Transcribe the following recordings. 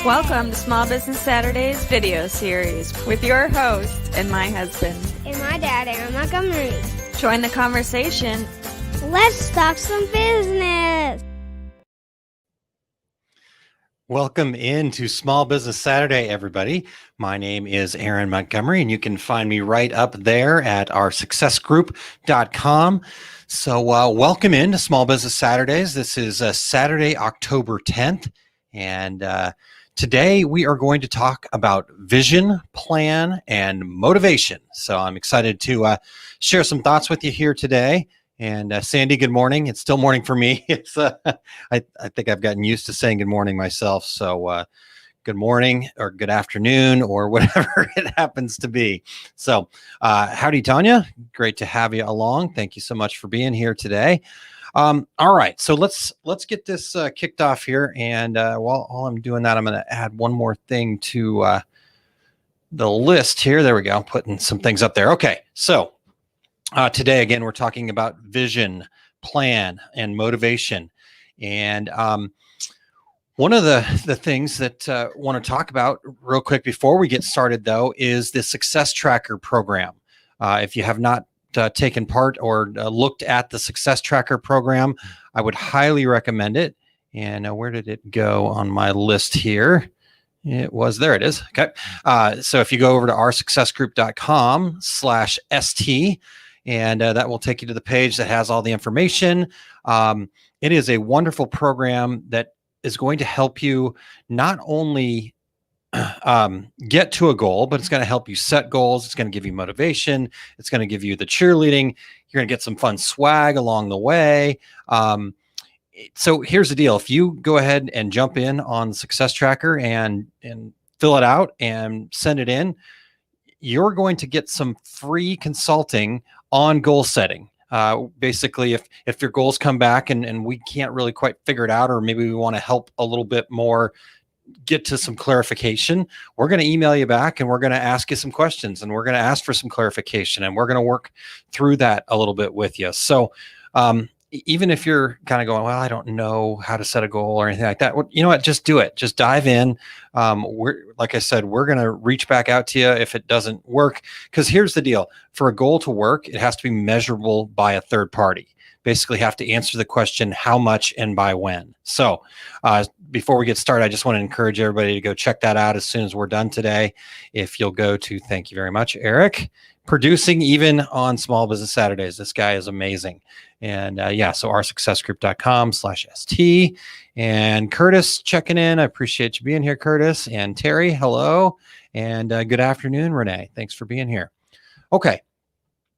Welcome to Small Business Saturdays video series with your host and my husband. And my dad, Aaron Montgomery. Join the conversation. Let's talk some business. Welcome into Small Business Saturday, everybody. My name is Aaron Montgomery, and you can find me right up there at oursuccessgroup.com. So welcome into Small Business Saturdays. This is Saturday, October 10th, and today we are going to talk about vision, plan, and motivation. So I'm excited to share some thoughts with you here today. And Sandy, good morning. It's still morning for me. It's I think I've gotten used to saying good morning myself. So good morning or good afternoon or whatever it happens to be. So howdy, Tanya. Great to have you along. Thank you so much for being here today. All right, so let's get this kicked off here. And while I'm doing that, I'm going to add one more thing to the list here. There we go. Putting some things up there. Okay, so today, again, we're talking about vision, plan, and motivation. And one of the things that I want to talk about real quick before we get started, though, is the Success Tracker program. If you have not taken part or looked at the Success Tracker program, I would highly recommend it. And where did it go on my list here? There it is. Okay. So if you go over to oursuccessgroup.com/ST, and that will take you to the page that has all the information. It is a wonderful program that is going to help you not only get to a goal, but it's going to help you set goals. It's going to give you motivation. It's going to give you the cheerleading. You're going to get some fun swag along the way. So here's the deal. If you go ahead and jump in on Success Tracker and fill it out and send it in, you're going to get some free consulting on goal setting. Basically, if your goals come back and we can't really quite figure it out, or maybe we want to help a little bit more get to some clarification, we're going to email you back and we're going to ask you some questions and we're going to ask for some clarification and we're going to work through that a little bit with you. So even if you're kind of going, well, I don't know how to set a goal or anything like that, you know what, just do it. Just dive in. Like I said, we're going to reach back out to you if it doesn't work. Because here's the deal. For a goal to work, it has to be measurable by a third party. Basically have to answer the question, how much and by when. So before we get started, I just want to encourage everybody to go check that out as soon as we're done today. If you'll go to, thank you very much, Eric, producing even on Small Business Saturdays. This guy is amazing. And so oursuccessgroup.com/ST. And Curtis checking in. I appreciate you being here, Curtis. And Terry, hello. And good afternoon, Renee. Thanks for being here. Okay.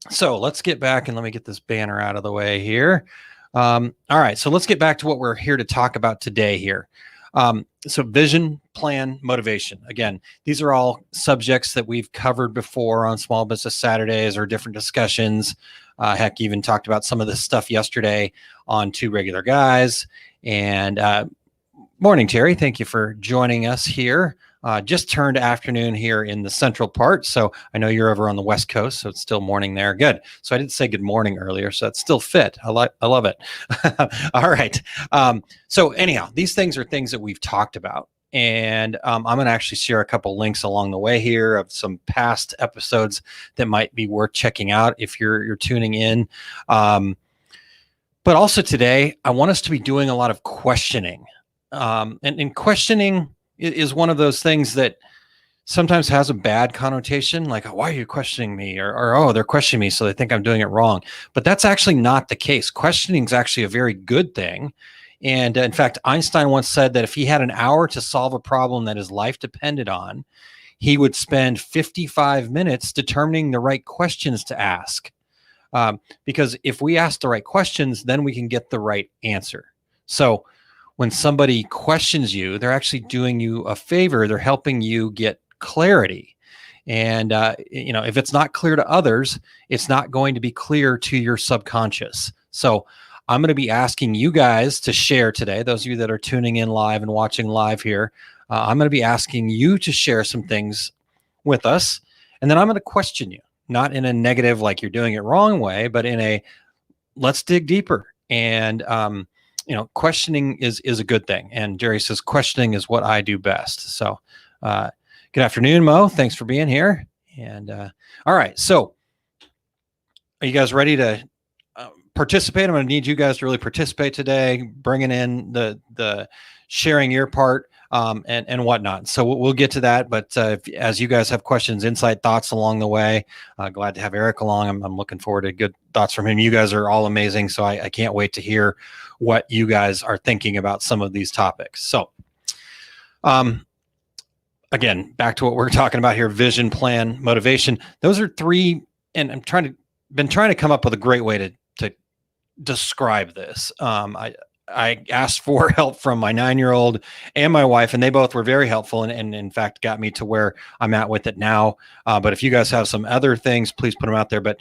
So let's get back and let me get this banner out of the way here. All right. So let's get back to what we're here to talk about today here. So vision, plan, motivation. Again, these are all subjects that we've covered before on Small Business Saturdays or different discussions. Heck, even talked about some of this stuff yesterday on Two Regular Guys. And morning, Terry. Thank you for joining us here. Just turned afternoon here in the central part. So I know you're over on the West Coast, so it's still morning there. Good. So I didn't say good morning earlier, so it's still fit. I love it. All right. So anyhow, these things are things that we've talked about. And I'm going to actually share a couple links along the way here of some past episodes that might be worth checking out if you're tuning in. But also today, I want us to be doing a lot of questioning. And questioning is one of those things that sometimes has a bad connotation, like, why are you questioning me? Or oh, they're questioning me, so they think I'm doing it wrong. But that's actually not the case. Questioning is actually a very good thing. And in fact, Einstein once said that if he had an hour to solve a problem that his life depended on, he would spend 55 minutes determining the right questions to ask. Because if we ask the right questions, then we can get the right answer. So when somebody questions you, they're actually doing you a favor. They're helping you get clarity. And, if it's not clear to others, it's not going to be clear to your subconscious. So I'm going to be asking you guys to share today. Those of you that are tuning in live and watching live here, I'm going to be asking you to share some things with us. And then I'm going to question you, not in a negative, like you're doing it wrong way, but in a let's dig deeper. And questioning is a good thing. And Jerry says, questioning is what I do best. So good afternoon, Mo. Thanks for being here. And all right. So are you guys ready to participate? I'm going to need you guys to really participate today, bringing in the sharing your part and whatnot. So we'll get to that. But as you guys have questions, insight, thoughts along the way, glad to have Eric along. I'm looking forward to good thoughts from him. You guys are all amazing. So I can't wait to hear what you guys are thinking about some of these topics. So again, back to what we're talking about here: vision, plan, motivation. Those are three, and I'm been trying to come up with a great way to describe this. I asked for help from my 9-year-old and my wife, and they both were very helpful and in fact got me to where I'm at with it now. But if you guys have some other things, please put them out there. But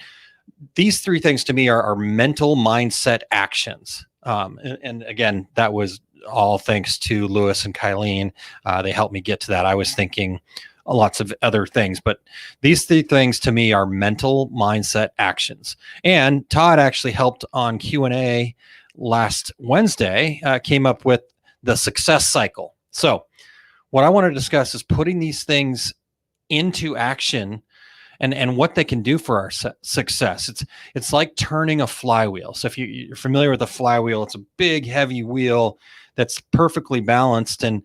these three things to me are mental mindset actions. And again, that was all thanks to Lewis and Kylene. They helped me get to that. I was thinking lots of other things, but these three things to me are mental mindset actions. And Todd actually helped on Q&A last Wednesday, came up with the success cycle. So what I want to discuss is putting these things into action and what they can do for our success. It's like turning a flywheel. So if you're familiar with a flywheel, it's a big, heavy wheel that's perfectly balanced and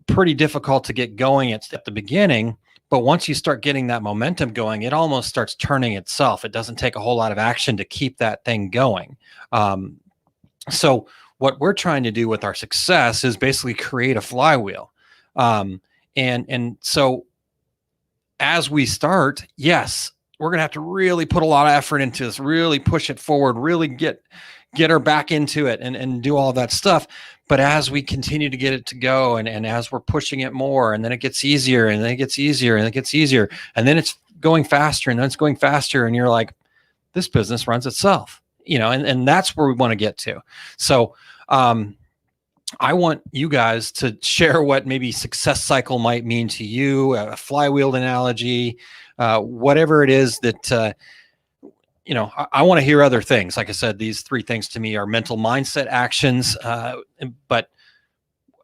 pretty difficult to get going at the beginning. But once you start getting that momentum going, it almost starts turning itself. It doesn't take a whole lot of action to keep that thing going. So what we're trying to do with our success is basically create a flywheel. And so as we start, yes, we're going to have to really put a lot of effort into this, really push it forward, really get her back into it and do all that stuff. But as we continue to get it to go and as we're pushing it more, and then it gets easier and then it gets easier and it gets easier, and then it's going faster and then it's going faster. And you're like, this business runs itself, and that's where we want to get to. So I want you guys to share what maybe success cycle might mean to you, a flywheel analogy, whatever it is that, I want to hear other things. Like I said, these three things to me are mental mindset actions. But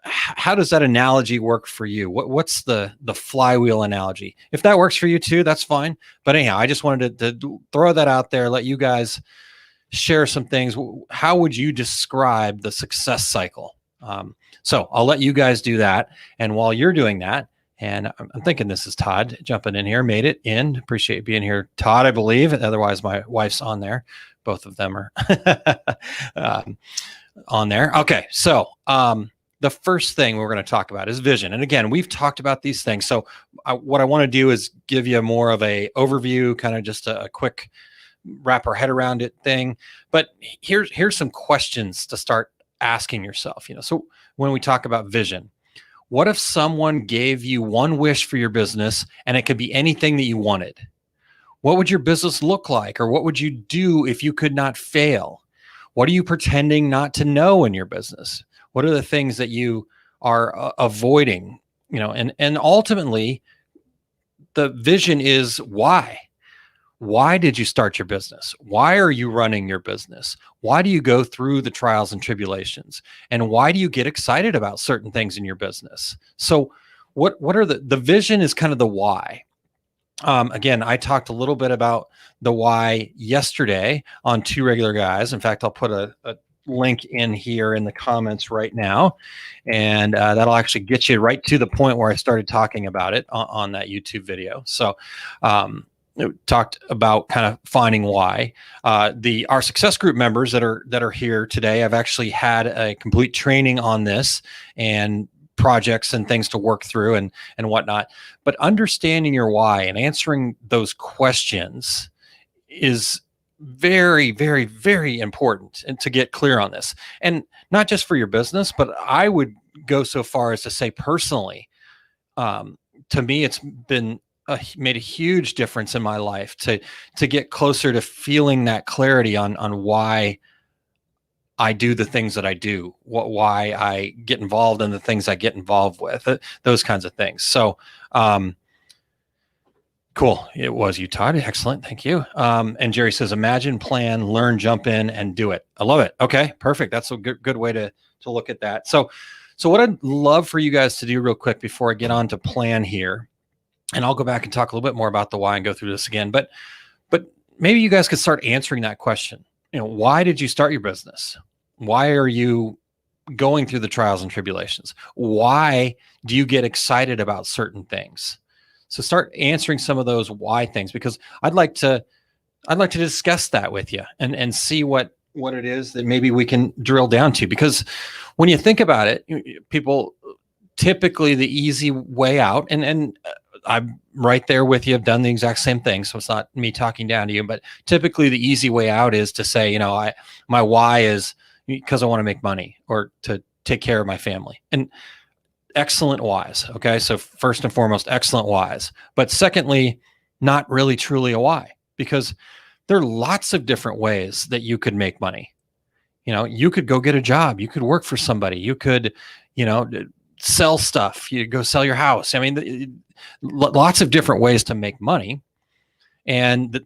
how does that analogy work for you? What's the flywheel analogy? If that works for you too, that's fine. But anyhow, I just wanted to throw that out there, let you guys share some things. How would you describe the success cycle? So I'll let you guys do that. And while you're doing that, and I'm thinking this is Todd jumping in here, made it in. Appreciate being here, Todd, I believe. Otherwise, my wife's on there. Both of them are on there. Okay, so the first thing we're going to talk about is vision. And again, we've talked about these things. So what I want to do is give you more of a overview, kind of just a quick wrap our head around it thing. But here's some questions to start asking yourself. So when we talk about vision, what if someone gave you one wish for your business and it could be anything that you wanted? What would your business look like? Or what would you do if you could not fail? What are you pretending not to know in your business? What are the things that you are avoiding? And ultimately the vision is why. Why did you start your business? Why are you running your business? Why do you go through the trials and tribulations? And why do you get excited about certain things in your business? So what are the vision is kind of the why. Again, I talked a little bit about the why yesterday on Two Regular Guys. In fact, I'll put a link in here in the comments right now. And that'll actually get you right to the point where I started talking about it on that YouTube video. So, talked about kind of finding why. Our success group members that are here today, I've actually had a complete training on this and projects and things to work through and whatnot. But understanding your why and answering those questions is very, very, very important and to get clear on this. And not just for your business, but I would go so far as to say personally, to me, it's been made a huge difference in my life to get closer to feeling that clarity on why I do the things that I do, why I get involved in the things I get involved with, those kinds of things. So, Cool. It was you, Todd. Excellent. Thank you. And Jerry says, imagine, plan, learn, jump in, and do it. I love it. Okay, perfect. That's a good way to look at that. So what I'd love for you guys to do real quick before I get on to plan here, and I'll go back and talk a little bit more about the why and go through this again, but maybe you guys could start answering that question. Why did you start your business? Why are you going through the trials and tribulations? Why do you get excited about certain things? So start answering some of those why things, because I'd like to discuss that with you and see what it is that maybe we can drill down to. Because when you think about it, people typically the easy way out, and I'm right there with you. I've done the exact same thing, so it's not me talking down to you. But typically, the easy way out is to say, my why is because I want to make money or to take care of my family. And excellent whys. Okay, so first and foremost, excellent whys. But secondly, not really truly a why, because there are lots of different ways that you could make money. You could go get a job. You could work for somebody. You could, sell stuff. You go sell your house. I mean, lots of different ways to make money. And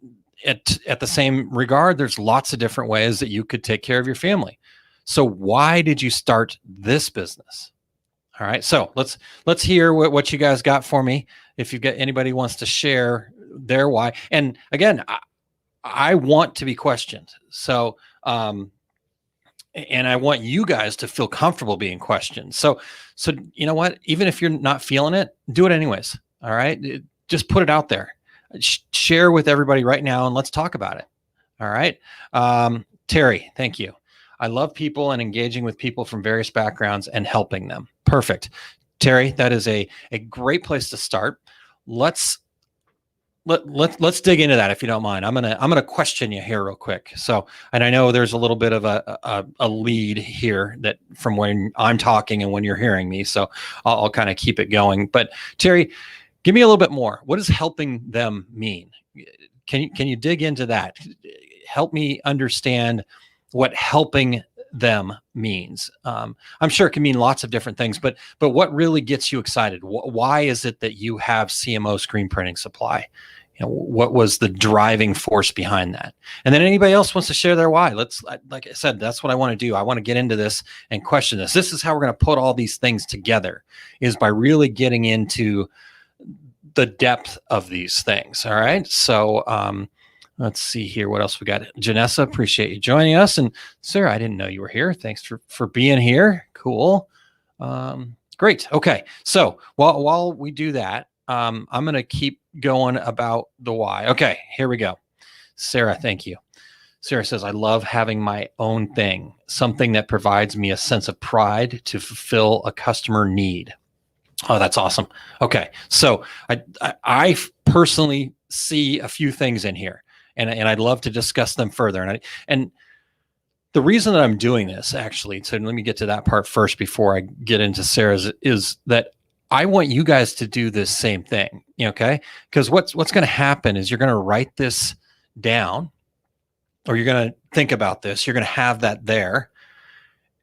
at the same regard, there's lots of different ways that you could take care of your family. So why did you start this business? All right. So let's hear what you guys got for me. If you've got anybody wants to share their why. And again, I want to be questioned. So, and I want you guys to feel comfortable being questioned. So you know what? Even if you're not feeling it, do it anyways. All right. Just put it out there. Share with everybody right now, and let's talk about it. All right. Terry, thank you. I love people and engaging with people from various backgrounds and helping them. Perfect. Terry, that is a great place to start. Let's dig into that, if you don't mind. I'm gonna question you here real quick. So, and I know there's a little bit of a lead here that from when I'm talking and when you're hearing me. So I'll kind of keep it going. But Terry, give me a little bit more. What does helping them mean? Can you dig into that? Help me understand what helping them means. I'm sure it can mean lots of different things, but what really gets you excited? Why is it that you have CMO screen printing supply? What was the driving force behind that? And then anybody else wants to share their why. Like I said, that's what I want to do. I want to get into this and question this. This is how we're going to put all these things together, is by really getting into the depth of these things. All right. So, let's see here. What else we got? Janessa, appreciate you joining us. And Sarah, I didn't know you were here. Thanks for being here. Cool. Great. Okay. So while we do that, I'm going to keep going about the why. Okay, here we go. Sarah, thank you. Sarah says, I love having my own thing, something that provides me a sense of pride to fulfill a customer need. Oh, that's awesome. Okay. So I personally see a few things in here, and I'd love to discuss them further. And the reason that I'm doing this, actually, so let me get to that part first before I get into Sarah's, is that I want you guys to do this same thing. Okay. Because what's going to happen is you're going to write this down, or you're going to think about this. You're going to have that there.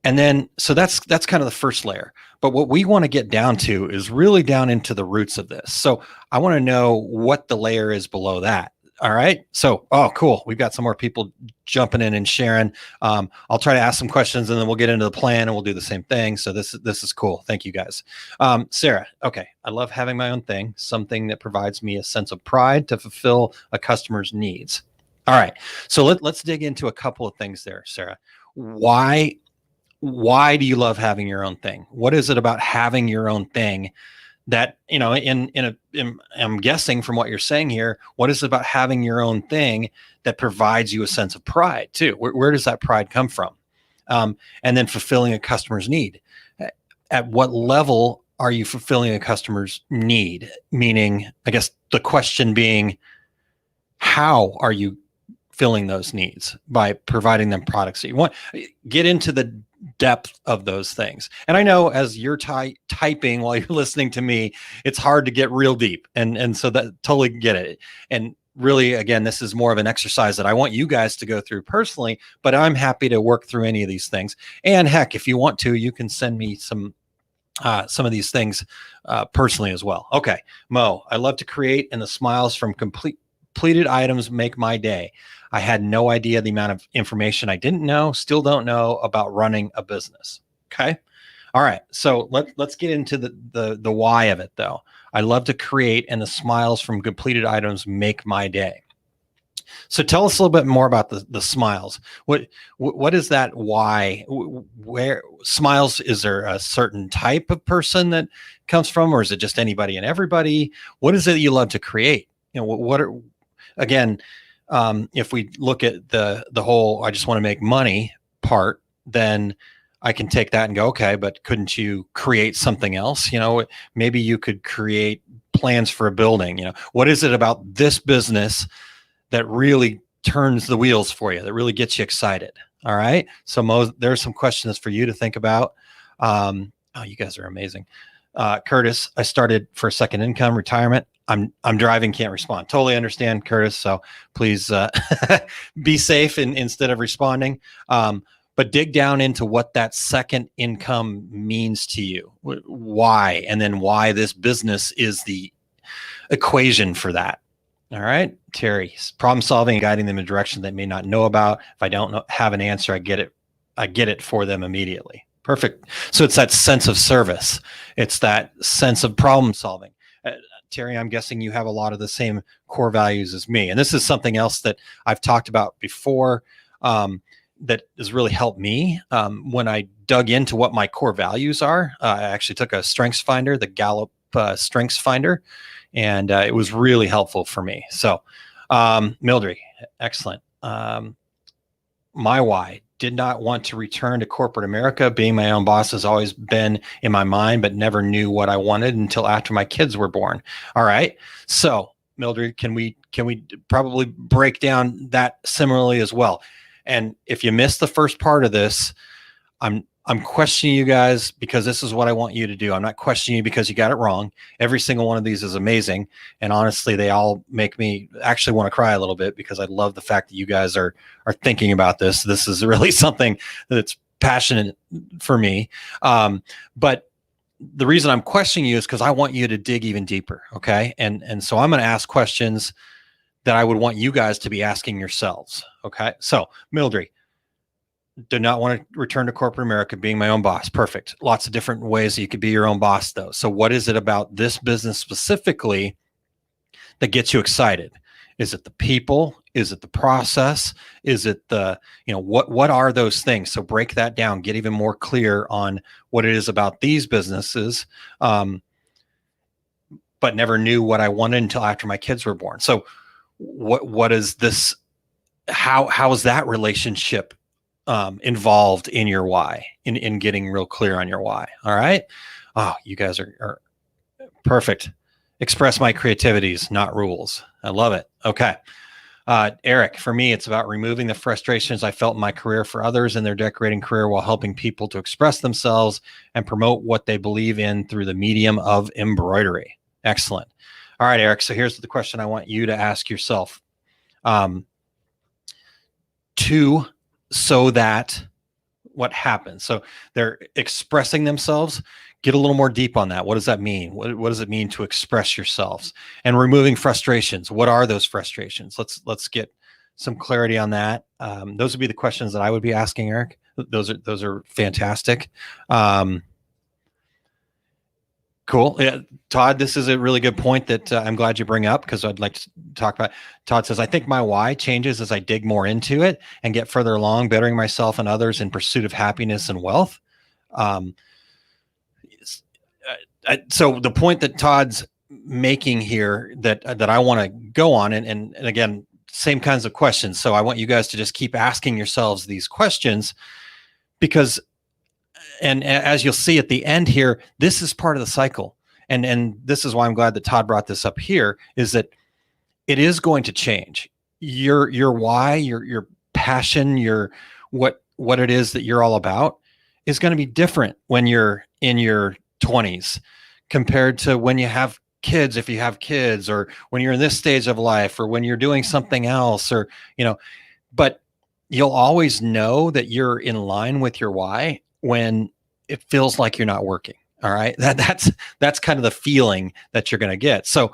And then, so that's kind of the first layer. But what we want to get down to is really down into the roots of this. So I want to know what the layer is below that. All right. So, oh, cool. We've got some more people jumping in and sharing. I'll try to ask some questions, and then we'll get into the plan and we'll do the same thing. So this is cool. Thank you guys. Sarah. Okay. I love having my own thing, something that provides me a sense of pride to fulfill a customer's needs. All right. So let's dig into a couple of things there, Sarah. Why do you love having your own thing? What is it about having your own thing that, I'm guessing from what you're saying here, what is it about having your own thing that provides you a sense of pride too? Where does that pride come from? And then fulfilling a customer's need. At what level are you fulfilling a customer's need? Meaning, I guess the question being, how are you filling those needs by providing them products that you want? Get into the depth of those things. And I know as you're typing while you're listening to me, it's hard to get real deep. And so that totally get it. And really, again, this is more of an exercise that I want you guys to go through personally, but I'm happy to work through any of these things. And heck, if you want to, you can send me some some of these things personally as well. Okay, Mo, I love to create, and the smiles from completed items make my day. I had no idea the amount of information I didn't know, still don't know about running a business. Okay. All right. So let's get into the why of it though. I love to create, and the smiles from completed items make my day. So tell us a little bit more about the smiles. What is that? Why? Where smiles? Is there a certain type of person that comes from, or is it just anybody and everybody? What is it you love to create? What are, again, if we look at the whole I just want to make money part, then I can take that and go, okay, but couldn't you create something else? Maybe you could create plans for a building. What is it about this business that really turns the wheels for you, that really gets you excited? All right. So Mo, there's some questions for you to think about. Oh, you guys are amazing. Curtis, I started for a second income retirement. I'm driving, can't respond. Totally understand, Curtis. So please be safe instead of responding. But dig down into what that second income means to you. Why? And then why this business is the equation for that. All right, Terry, problem solving and guiding them in a direction they may not know about. If I don't have an answer, I get it for them immediately. Perfect. So it's that sense of service. It's that sense of problem solving. Terry, I'm guessing you have a lot of the same core values as me. And this is something else that I've talked about before that has really helped me. When I dug into what my core values are, I actually took a strengths finder, the Gallup strengths finder, and it was really helpful for me. So, Mildred, excellent. My why: did not want to return to corporate America. Being my own boss has always been in my mind, but never knew what I wanted until after my kids were born. All right. So, Mildred, can we probably break down that similarly as well? And if you missed the first part of this, I'm questioning you guys because this is what I want you to do. I'm not questioning you because you got it wrong. Every single one of these is amazing. And honestly, they all make me actually want to cry a little bit because I love the fact that you guys are thinking about this. This is really something that's passionate for me. But the reason I'm questioning you is because I want you to dig even deeper. Okay. And so I'm going to ask questions that I would want you guys to be asking yourselves. Okay. So Mildred, do not want to return to corporate America, being my own boss. Perfect. Lots of different ways that you could be your own boss though. So what is it about this business specifically that gets you excited? Is it the people? Is it the process? Is it the, what are those things? So break that down, get even more clear on what it is about these businesses, but never knew what I wanted until after my kids were born. So what is this? How is that relationship involved in your why, in getting real clear on your why? All right. Oh, you guys are perfect. Express my creativities, not rules. I love it. Okay. Eric, for me, it's about removing the frustrations I felt in my career for others in their decorating career while helping people to express themselves and promote what they believe in through the medium of embroidery. Excellent. All right, Eric. So here's the question I want you to ask yourself. So that what happens? So they're expressing themselves. Get a little more deep on that. What does that mean? What does it mean to express yourselves? And removing frustrations. What are those frustrations? Let's get some clarity on that. Those would be the questions that I would be asking, Eric. Those are fantastic. Cool. Yeah, Todd, this is a really good point that I'm glad you bring up because I'd like to talk about. Todd says, I think my why changes as I dig more into it and get further along, bettering myself and others in pursuit of happiness and wealth. So the point that Todd's making here that I want to go on, and again, same kinds of questions. So I want you guys to just keep asking yourselves these questions because, and as you'll see at the end here, this is part of the cycle. And this is why I'm glad that Todd brought this up here, is that it is going to change. Your why, your passion, your what it is that you're all about is going to be different when you're in your 20s compared to when you have kids, if you have kids, or when you're in this stage of life, or when you're doing something else, or but you'll always know that you're in line with your why when it feels like you're not working. All right. That's kind of the feeling that you're going to get. So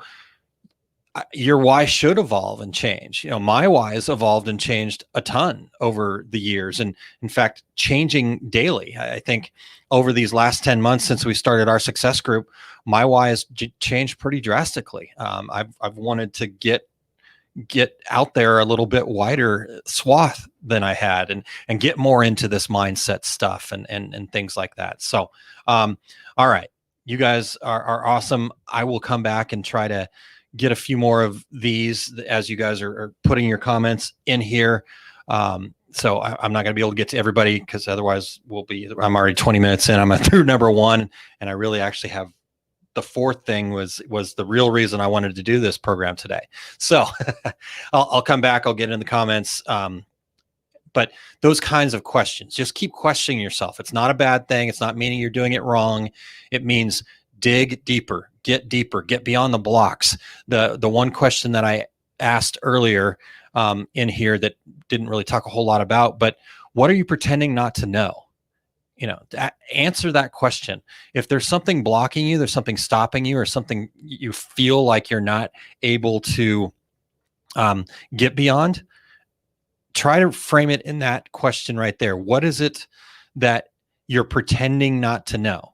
your why should evolve and change. My why has evolved and changed a ton over the years. And in fact, changing daily. I think over these last 10 months since we started our success group, my why has changed pretty drastically. I've wanted to get out there a little bit wider swath than I had and get more into this mindset stuff and things like that. So, all right, you guys are awesome. I will come back and try to get a few more of these as you guys are putting your comments in here. So I'm not going to be able to get to everybody because otherwise I'm already 20 minutes in. I'm through number 1, and I really actually have the 4th thing was the real reason I wanted to do this program today. So I'll come back. I'll get in the comments. But those kinds of questions, just keep questioning yourself. It's not a bad thing. It's not meaning you're doing it wrong. It means dig deeper, get beyond the blocks. The one question that I asked earlier in here that didn't really talk a whole lot about, but what are you pretending not to know? Answer that question. If there's something blocking you, there's something stopping you, or something you feel like you're not able to get beyond, try to frame it in that question right there. What is it that you're pretending not to know?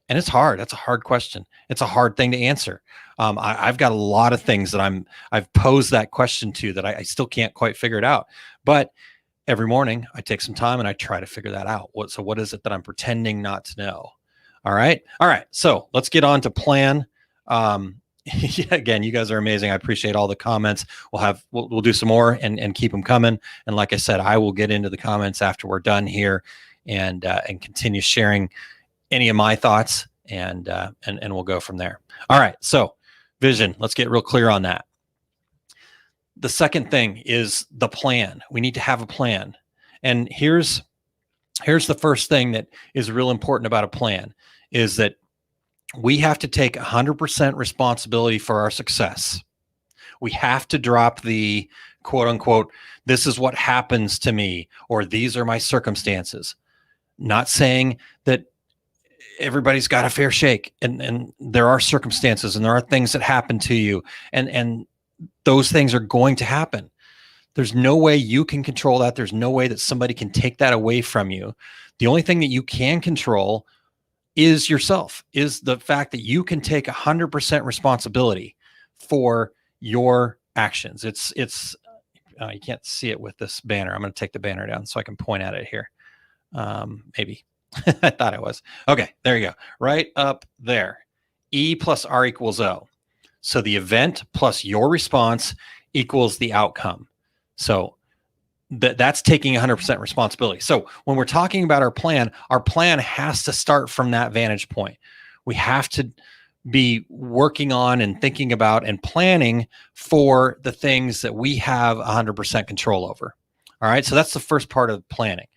And it's hard. That's a hard question. It's a hard thing to answer. I've got a lot of things that I've posed that question to that I still can't quite figure it out. But every morning I take some time and I try to figure that out. So what is it that I'm pretending not to know? All right. So let's get on to plan. Again, you guys are amazing. I appreciate all the comments. We'll do some more and keep them coming. And like I said, I will get into the comments after we're done here and continue sharing any of my thoughts and we'll go from there. All right. So vision, let's get real clear on that. The second thing is the plan. We need to have a plan. And here's the first thing that is real important about a plan is that we have to take 100% responsibility for our success. We have to drop the quote unquote, this is what happens to me, or these are my circumstances. Not saying that everybody's got a fair shake and there are circumstances and there are things that happen to you and those things are going to happen. There's no way you can control that. There's no way that somebody can take that away from you. The only thing that you can control is yourself, is the fact that you can take 100% responsibility for your actions. It's you can't see it with this banner. I'm going to take the banner down so I can point at it here. Maybe. I thought I was. Okay, there you go. Right up there. E plus R equals O. So the event plus your response equals the outcome. So that's taking 100% responsibility. So when we're talking about our plan has to start from that vantage point. We have to be working on and thinking about and planning for the things that we have 100% control over. All right. So that's the first part of planning.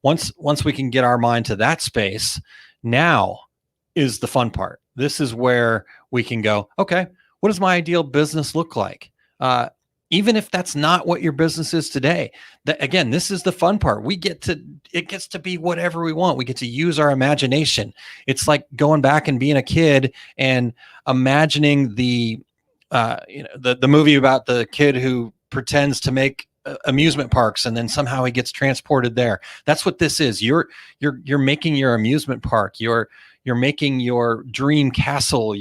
Once we can get our mind to that space, now is the fun part. This is where we can go, okay, what does my ideal business look like? Even if that's not what your business is today, again, this is the fun part. It gets to be whatever we want. We get to use our imagination. It's like going back and being a kid and imagining the movie about the kid who pretends to make amusement parks and then somehow he gets transported there. That's what this is. You're making your amusement park. You're making your dream castle.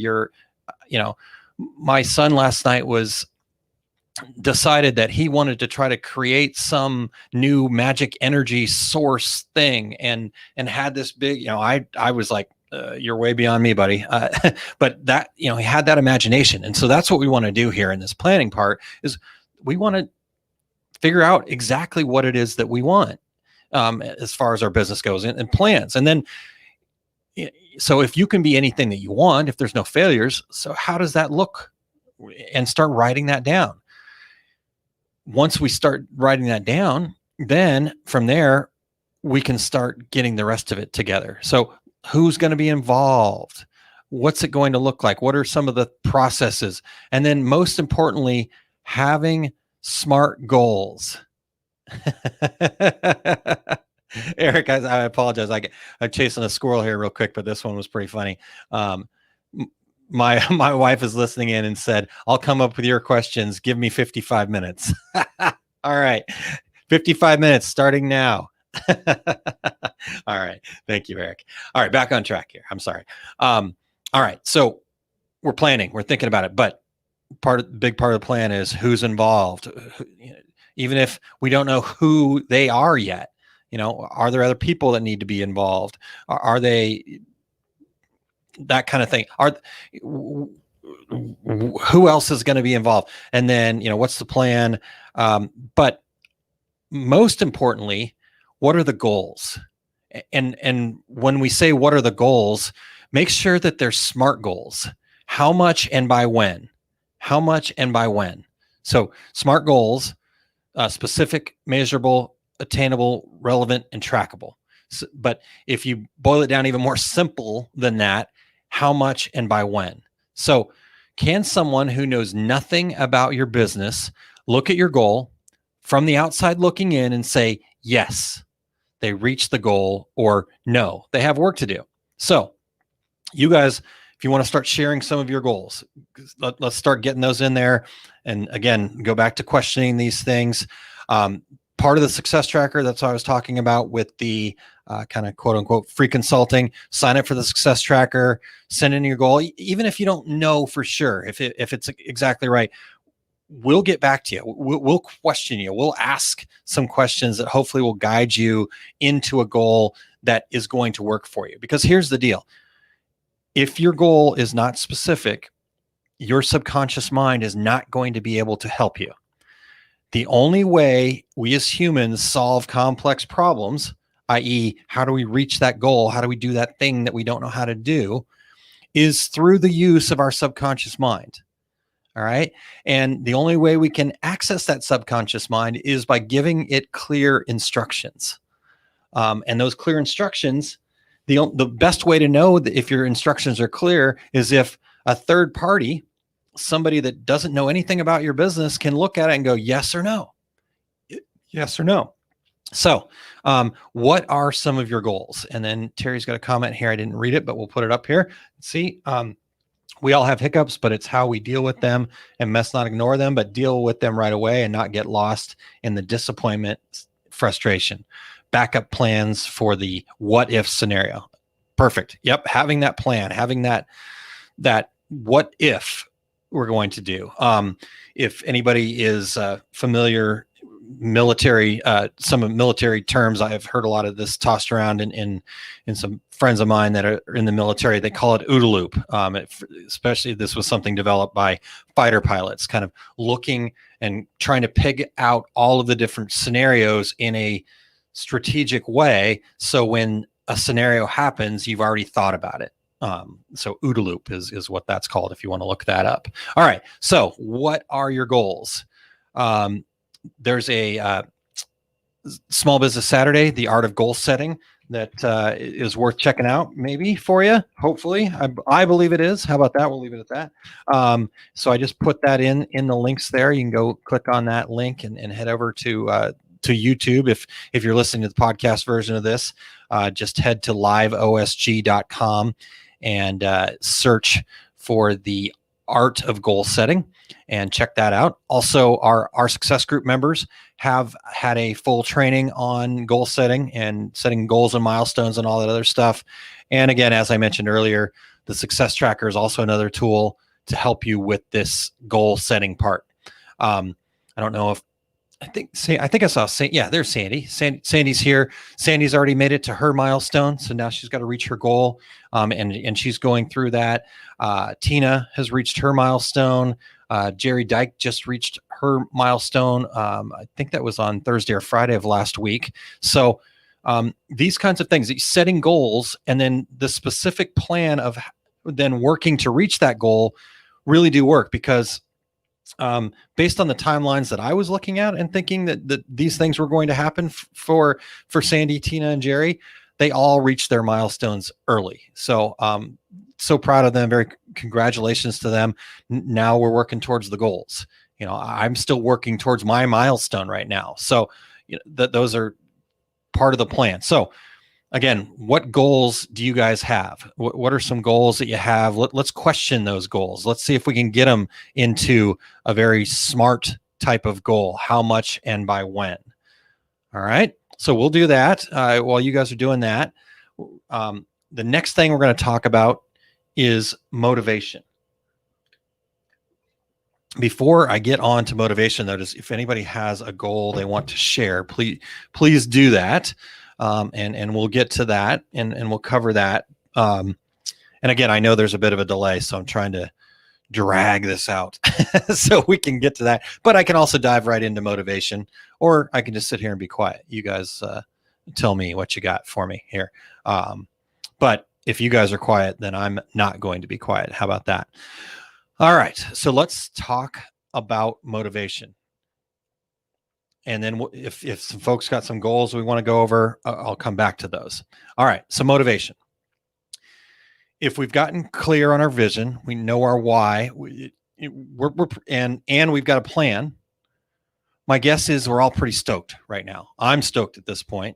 My son last night decided that he wanted to try to create some new magic energy source thing and had this big, I was like, you're way beyond me, buddy. But that, he had that imagination. And so that's what we want to do here in this planning part is we want to figure out exactly what it is that we want as far as our business goes and plans. And then, so if you can be anything that you want, if there's no failures, so how does that look? And start writing that down. Once we start writing that down, then from there, we can start getting the rest of it together. So who's going to be involved? What's it going to look like? What are some of the processes? And then most importantly, having SMART goals. Eric, I apologize. I'm chasing a squirrel here real quick, but this one was pretty funny. My wife is listening in and said, "I'll come up with your questions. Give me 55 minutes." All right, 55 minutes starting now. All right, thank you, Eric. All right, back on track here. I'm sorry. All right, so we're planning, we're thinking about it, but big part of the plan is who's involved. Even if we don't know who they are yet, are there other people that need to be involved? Are they that kind of thing? Who else is going to be involved? And then, what's the plan? But most importantly, what are the goals? And when we say what are the goals, make sure that they're SMART goals. How much and by when? How much and by when? So SMART goals, specific, measurable, attainable, relevant, and trackable. So, but if you boil it down even more simple than that, how much and by when? So can someone who knows nothing about your business look at your goal from the outside looking in and say, yes, they reached the goal, or no, they have work to do? So you guys, if you want to start sharing some of your goals, let's start getting those in there. And again, go back to questioning these things. Part of the success tracker, that's what I was talking about with the kind of quote unquote free consulting. Sign up for the success tracker, send in your goal. Even if you don't know for sure if it's exactly right, we'll get back to you. We'll question you. We'll ask some questions that hopefully will guide you into a goal that is going to work for you. Because here's the deal. If your goal is not specific, your subconscious mind is not going to be able to help you. The only way we as humans solve complex problems, i.e., how do we reach that goal? How do we do that thing that we don't know how to do, is through the use of our subconscious mind. All right. And the only way we can access that subconscious mind is by giving it clear instructions. And those clear instructions, the best way to know that if your instructions are clear is if a third party, somebody that doesn't know anything about your business, can look at it and go, yes or no, yes or no. So what are some of your goals? And then Terry's got a comment here. I didn't read it, but we'll put it up here. See, we all have hiccups, but it's how we deal with them, and must not ignore them, but deal with them right away and not get lost in the disappointment, frustration. Backup plans for the what if scenario. Perfect. Yep. Having that plan, having that what if we're going to do. If anybody is familiar, military, some of military terms, I've heard a lot of this tossed around in some friends of mine that are in the military. They call it OODA loop. Especially this was something developed by fighter pilots, kind of looking and trying to peg out all of the different scenarios in a strategic way. So when a scenario happens, you've already thought about it. So OODA loop is what that's called, if you want to look that up. All right. So what are your goals? There's a Small Business Saturday, the art of goal setting, that is worth checking out maybe for you. Hopefully, I believe it is. How about that? We'll leave it at that. So I just put that in the links there. You can go click on that link and head over to YouTube. If you're listening to the podcast version of this, just head to liveosg.com and search for the art of goal setting and check that out. Also, our success group members have had a full training on goal setting and setting goals and milestones and all that other stuff. And again, as I mentioned earlier, the success tracker is also another tool to help you with this goal setting part. I don't know if I think I saw yeah, there's Sandy. Sandy's here. Sandy's already made it to her milestone, so now she's got to reach her goal, and she's going through that. Tina has reached her milestone. Jerry Dyke just reached her milestone. I think that was on Thursday or Friday of last week. So these kinds of things, setting goals, and then the specific plan of then working to reach that goal, really do work, because based on the timelines that I was looking at and thinking that these things were going to happen for Sandy, Tina, and Jerry, they all reached their milestones early. So so proud of them. Very congratulations to them. Now we're working towards the goals. I'm still working towards my milestone right now. So those are part of the plan. So again, what goals do you guys have? What are some goals that you have? Let's question those goals. Let's see if we can get them into a very smart type of goal. How much and by when? All right. So we'll do that while you guys are doing that. The next thing we're going to talk about is motivation. Before I get on to motivation, though, if anybody has a goal they want to share, please do that. And we'll get to that and we'll cover that. And again, I know there's a bit of a delay, so I'm trying to drag this out so we can get to that. But I can also dive right into motivation, or I can just sit here and be quiet. You guys tell me what you got for me here. But if you guys are quiet, then I'm not going to be quiet. How about that? All right. So let's talk about motivation. And then if some folks got some goals we want to go over, I'll come back to those. All right. So motivation. If we've gotten clear on our vision, we know our why, and we've got a plan. My guess is we're all pretty stoked right now. I'm stoked at this point.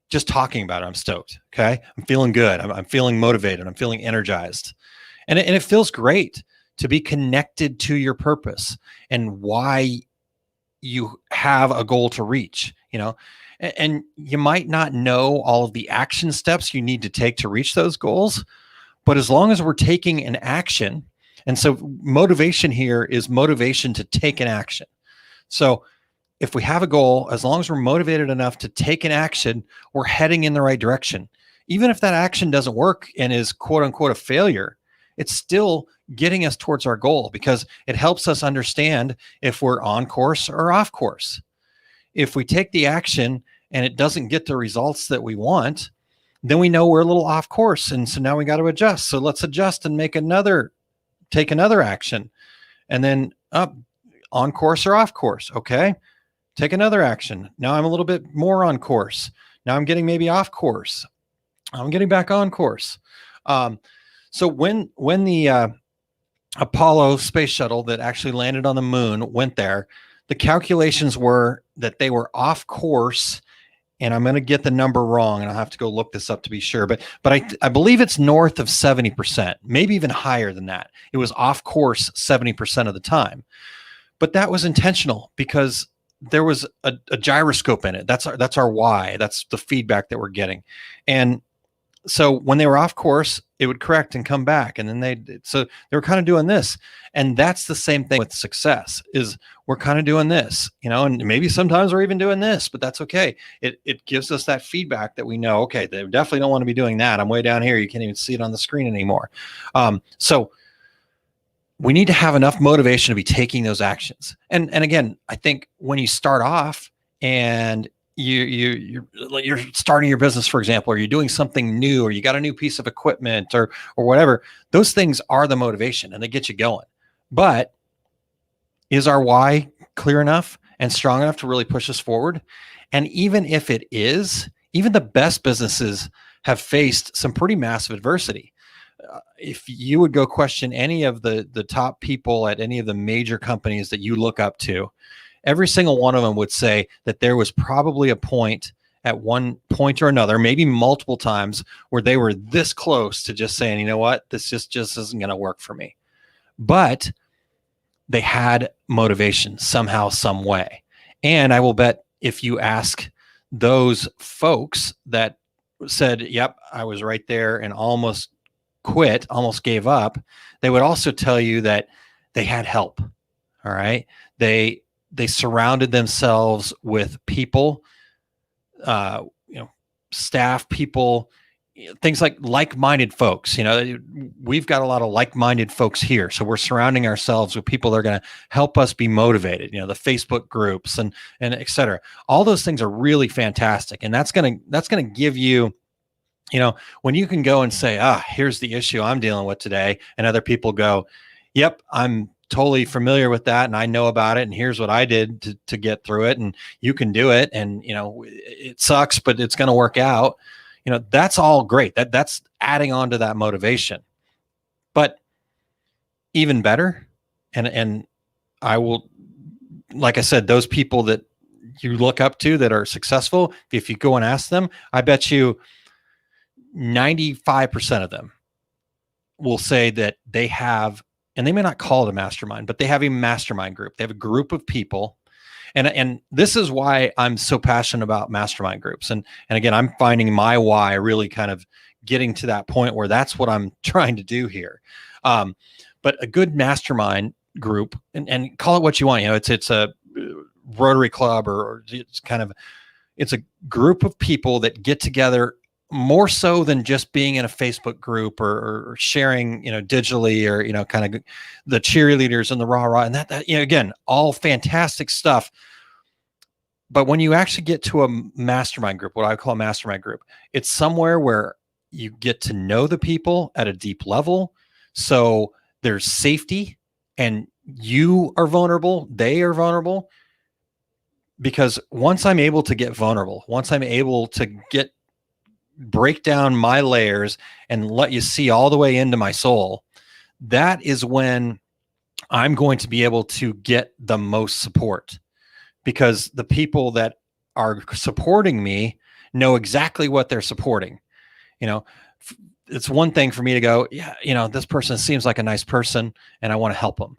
Just talking about it, I'm stoked. Okay. I'm feeling good. I'm feeling motivated. I'm feeling energized. And it feels great to be connected to your purpose and why you have a goal to reach, and you might not know all of the action steps you need to take to reach those goals, but as long as we're taking an action, and so motivation here is motivation to take an action. So if we have a goal, as long as we're motivated enough to take an action, we're heading in the right direction. Even if that action doesn't work and is quote unquote a failure, it's still getting us towards our goal because it helps us understand if we're on course or off course. If we take the action and it doesn't get the results that we want, then we know we're a little off course. And so now we got to adjust. So let's adjust and take another action, and then up on course or off course. Okay. Take another action. Now I'm a little bit more on course. Now I'm getting maybe off course. I'm getting back on course. So when the Apollo space shuttle that actually landed on the moon went there, the calculations were that they were off course, and I'm going to get the number wrong, and I'll have to go look this up to be sure. But I believe it's north of 70%, maybe even higher than that. It was off course 70% of the time, but that was intentional because there was a gyroscope in it. That's our why. That's the feedback that we're getting, and so when they were off course, it would correct and come back. And then they were kind of doing this. And that's the same thing with success is we're kind of doing this, and maybe sometimes we're even doing this, but that's okay. It gives us that feedback that we know, okay, they definitely don't want to be doing that. I'm way down here. You can't even see it on the screen anymore. So we need to have enough motivation to be taking those actions. And again, I think when you start off and you're starting your business, for example, or you're doing something new, or you got a new piece of equipment or whatever, those things are the motivation and they get you going. But is our why clear enough and strong enough to really push us forward? And even if it is, even the best businesses have faced some pretty massive adversity. If you would go question any of the top people at any of the major companies that you look up to, every single one of them would say that there was probably a point at one point or another, maybe multiple times, where they were this close to just saying, you know what, this just isn't going to work for me. But they had motivation somehow, some way. And I will bet if you ask those folks that said, yep, I was right there and almost quit, almost gave up, they would also tell you that they had help. All right. They surrounded themselves with people, staff people, things like-minded folks. We've got a lot of like-minded folks here. So we're surrounding ourselves with people that are going to help us be motivated, the Facebook groups and et cetera. All those things are really fantastic. And that's going to give you, when you can go and say, here's the issue I'm dealing with today. And other people go, yep, I'm totally familiar with that. And I know about it. And here's what I did to get through it. And you can do it. And, it sucks, but it's going to work out. That's all great. That's adding on to that motivation. But even better, and I will, like I said, those people that you look up to that are successful, if you go and ask them, I bet you 95% of them will say that they have, and they may not call it a mastermind, but they have a mastermind group. They have a group of people. And this is why I'm so passionate about mastermind groups. And again, I'm finding my why really kind of getting to that point where that's what I'm trying to do here. But a good mastermind group, and call it what you want, it's a Rotary Club, or it's a group of people that get together more so than just being in a Facebook group or sharing, digitally, or, kind of the cheerleaders and the rah-rah and that, again, all fantastic stuff. But when you actually get to a mastermind group, what I call a mastermind group, it's somewhere where you get to know the people at a deep level. So there's safety, and you are vulnerable, they are vulnerable. Because once I'm able to get vulnerable, once I'm able to break down my layers and let you see all the way into my soul, that is when I'm going to be able to get the most support, because the people that are supporting me know exactly what they're supporting. It's one thing for me to go, yeah, this person seems like a nice person and I want to help them.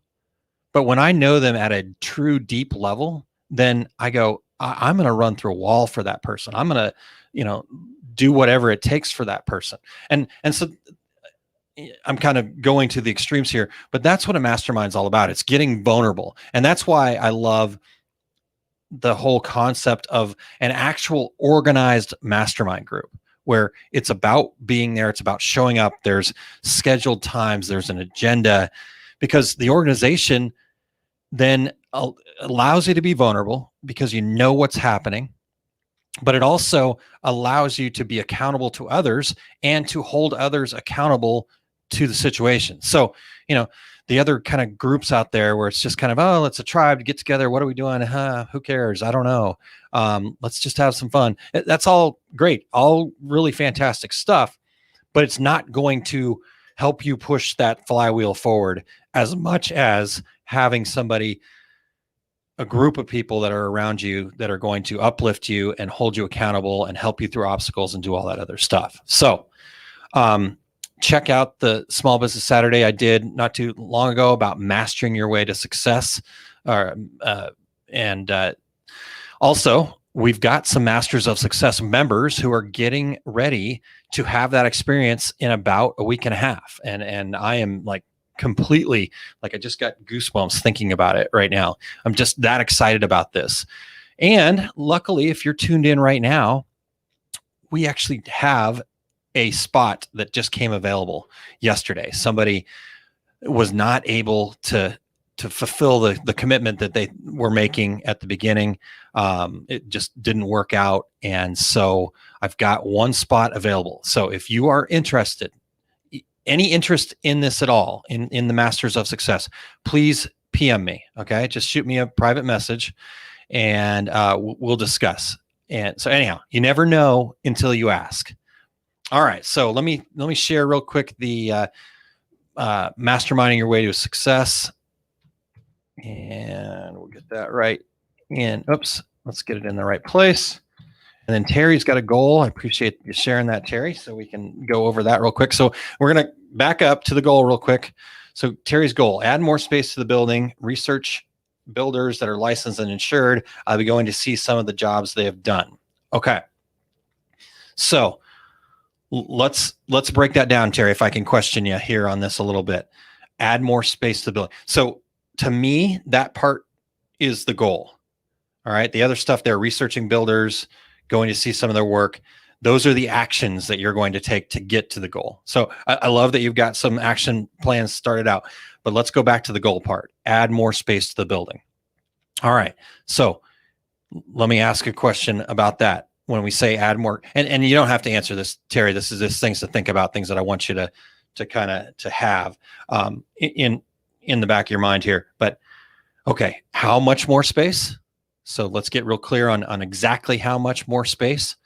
But when I know them at a true deep level, then I go, I'm going to run through a wall for that person. I'm going to, do whatever it takes for that person. And so I'm kind of going to the extremes here, but that's what a mastermind is all about. It's getting vulnerable. And that's why I love the whole concept of an actual organized mastermind group, where it's about being there. It's about showing up. There's scheduled times. There's an agenda, because the organization then allows you to be vulnerable because you know what's happening. But it also allows you to be accountable to others and to hold others accountable to the situation. So, the other kind of groups out there where it's just kind of, oh, it's a tribe to get together. What are we doing? Who cares? I don't know. Let's just have some fun. That's all great. All really fantastic stuff, but it's not going to help you push that flywheel forward as much as having a group of people that are around you that are going to uplift you and hold you accountable and help you through obstacles and do all that other stuff. So check out the Small Business Saturday I did not too long ago about mastering your way to success. Also, we've got some Masters of Success members who are getting ready to have that experience in about a week and a half. And I am completely, I just got goosebumps thinking about it right now. I'm just that excited about this. And luckily, if you're tuned in right now, we actually have a spot that just came available yesterday. Somebody was not able to fulfill the commitment that they were making at the beginning. It just didn't work out. And so I've got one spot available. So if you are interested, any interest in this at all, in the Masters of Success, please PM me. Okay. Just shoot me a private message and we'll discuss. And so anyhow, you never know until you ask. All right. So let me share real quick the masterminding your way to success. And we'll get that right. And oops, let's get it in the right place. And then Terry's got a goal. I appreciate you sharing that, Terry, so we can go over that real quick. So we're going to back up to the goal real quick. So Terry's goal: add more space to the building, research builders that are licensed and insured. I'll be going to see some of the jobs they have done. Okay. So let's break that down, Terry, if I can question you here on this a little bit. Add more space to the building. So to me, that part is the goal. All right. The other stuff there, researching builders, going to see some of their work, those are the actions that you're going to take to get to the goal. So I love that you've got some action plans started out, but let's go back to the goal part. Add more space to the building. All right. So let me ask a question about that. When we say add more, and you don't have to answer this, Terry, this is just things to think about, things that I want you to kind of have in the back of your mind here. But okay, how much more space? So let's get real clear on exactly how much more space.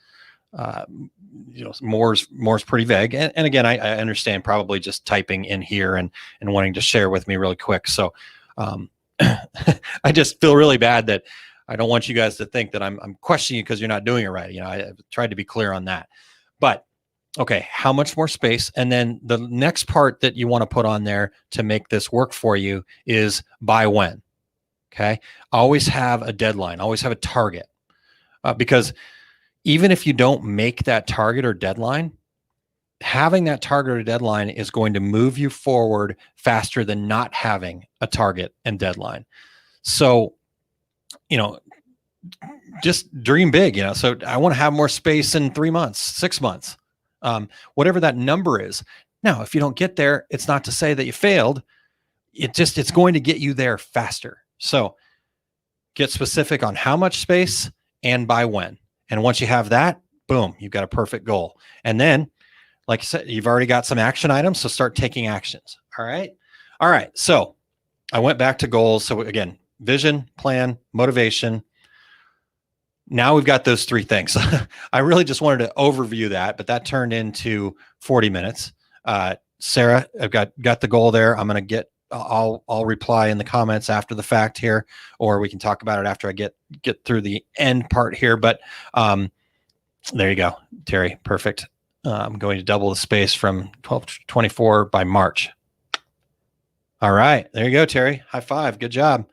More's pretty vague. And again, I understand probably just typing in here and wanting to share with me really quick. So I just feel really bad that I don't want you guys to think that I'm questioning you because you're not doing it right. I tried to be clear on that. But okay, how much more space? And then the next part that you want to put on there to make this work for you is by when. Okay, always have a deadline, always have a target, because even if you don't make that target or deadline, having that target or deadline is going to move you forward faster than not having a target and deadline. So, just dream big, So I want to have more space in 3 months, 6 months, whatever that number is. Now, if you don't get there, it's not to say that you failed. It's going to get you there faster. So get specific on how much space and by when. And once you have that, boom, you've got a perfect goal. And then, like I said, you've already got some action items, so start taking actions. All right. So I went back to goals. So again, vision, plan, motivation. Now we've got those 3 things. I really just wanted to overview that, but that turned into 40 minutes. Sarah, I've got the goal there. I'll reply in the comments after the fact here, or we can talk about it after I get through the end part here. But there you go, Terry. Perfect. I'm going to double the space from 12 to 24 by March. All right. There you go, Terry. High five. Good job.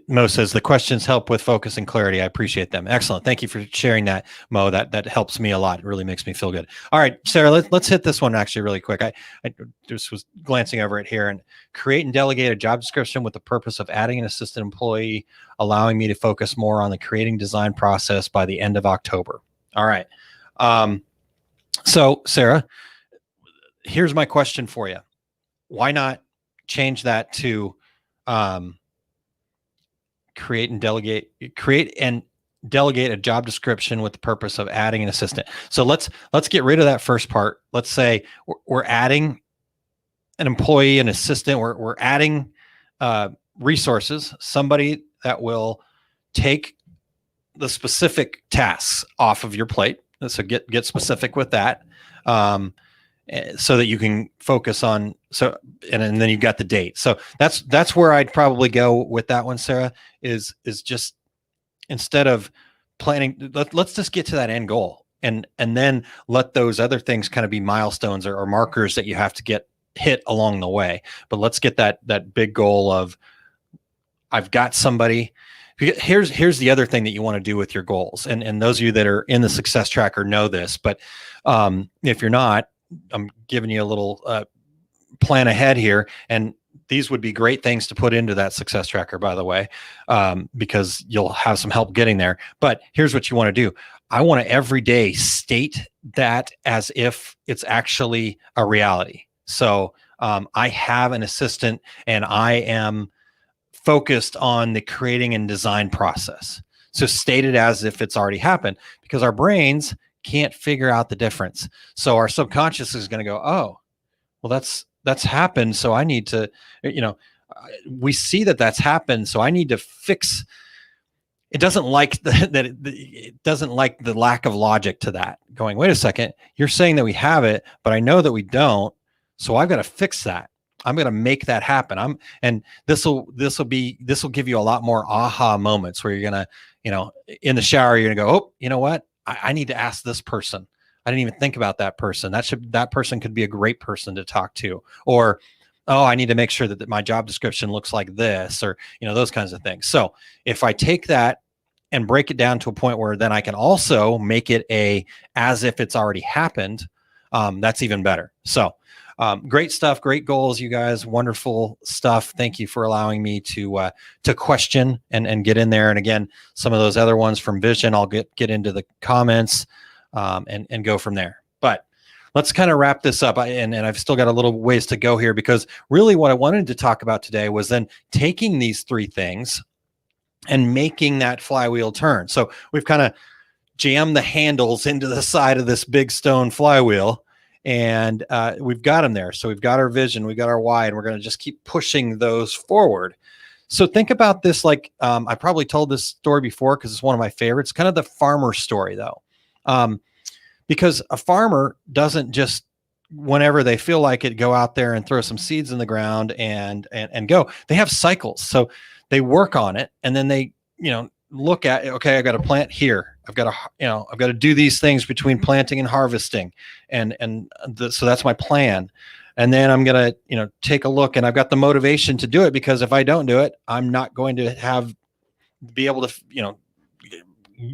Mo says the questions help with focus and clarity. I appreciate them. Excellent. Thank you for sharing that, Mo. That helps me a lot. It really makes me feel good. All right, Sarah, let's hit this one actually really quick. I just was glancing over it here. And create and delegate a job description with the purpose of adding an assistant employee, allowing me to focus more on the creating design process by the end of October. All right. So Sarah, here's my question for you. Why not change that to create and delegate a job description with the purpose of adding an assistant? So let's get rid of that first part. Let's say we're adding an employee, an assistant. We're adding resources, somebody that will take the specific tasks off of your plate. So get specific with that, so that you can focus on. And then you've got the date. So that's where I'd probably go with that one, Sarah. Is just, instead of planning, let's just get to that end goal, and then let those other things kind of be milestones or markers that you have to get hit along the way. But let's get that big goal of, I've got somebody. Here's the other thing that you want to do with your goals. And those of you that are in the success tracker know this, but if you're not, I'm giving you a little plan ahead here. And these would be great things to put into that success tracker, by the way, because you'll have some help getting there. But here's what you want to do. I want to every day state that as if it's actually a reality. So I have an assistant and I am focused on the creating and design process. So state it as if it's already happened, because our brains can't figure out the difference. So our subconscious is going to go, oh, well, that's happened. So I need to, we see that that's happened. So I need to fix. It doesn't like it doesn't like the lack of logic to that. Going, wait a second, you're saying that we have it, but I know that we don't. So I've got to fix that. I'm going to make that happen. And this will give you a lot more aha moments where you're going to, in the shower, you're going to go, oh, you know what? I need to ask this person. I didn't even think about that person. That person could be a great person to talk to. Or, oh, I need to make sure that my job description looks like this, or, those kinds of things. So if I take that and break it down to a point where then I can also make it as if it's already happened, that's even better. So great stuff, great goals, you guys, wonderful stuff. Thank you for allowing me to question and get in there. And again, some of those other ones from Vision, I'll get into the comments and go from there. But let's kind of wrap this up. And I've still got a little ways to go here, because really what I wanted to talk about today was then taking these 3 things and making that flywheel turn. So we've kind of jammed the handles into the side of this big stone flywheel, and we've got them there. So we've got our vision, we've got our why, and we're going to just keep pushing those forward. So think about this like, I probably told this story before because it's one of my favorites, kind of the farmer story though. Because a farmer doesn't just, whenever they feel like it, go out there and throw some seeds in the ground and go. They have cycles. So they work on it, and then they, look at, okay, I got to plant here. I've got to do these things between planting and harvesting. So that's my plan. And then I'm going to, take a look, and I've got the motivation to do it, because if I don't do it, I'm not going to be able to,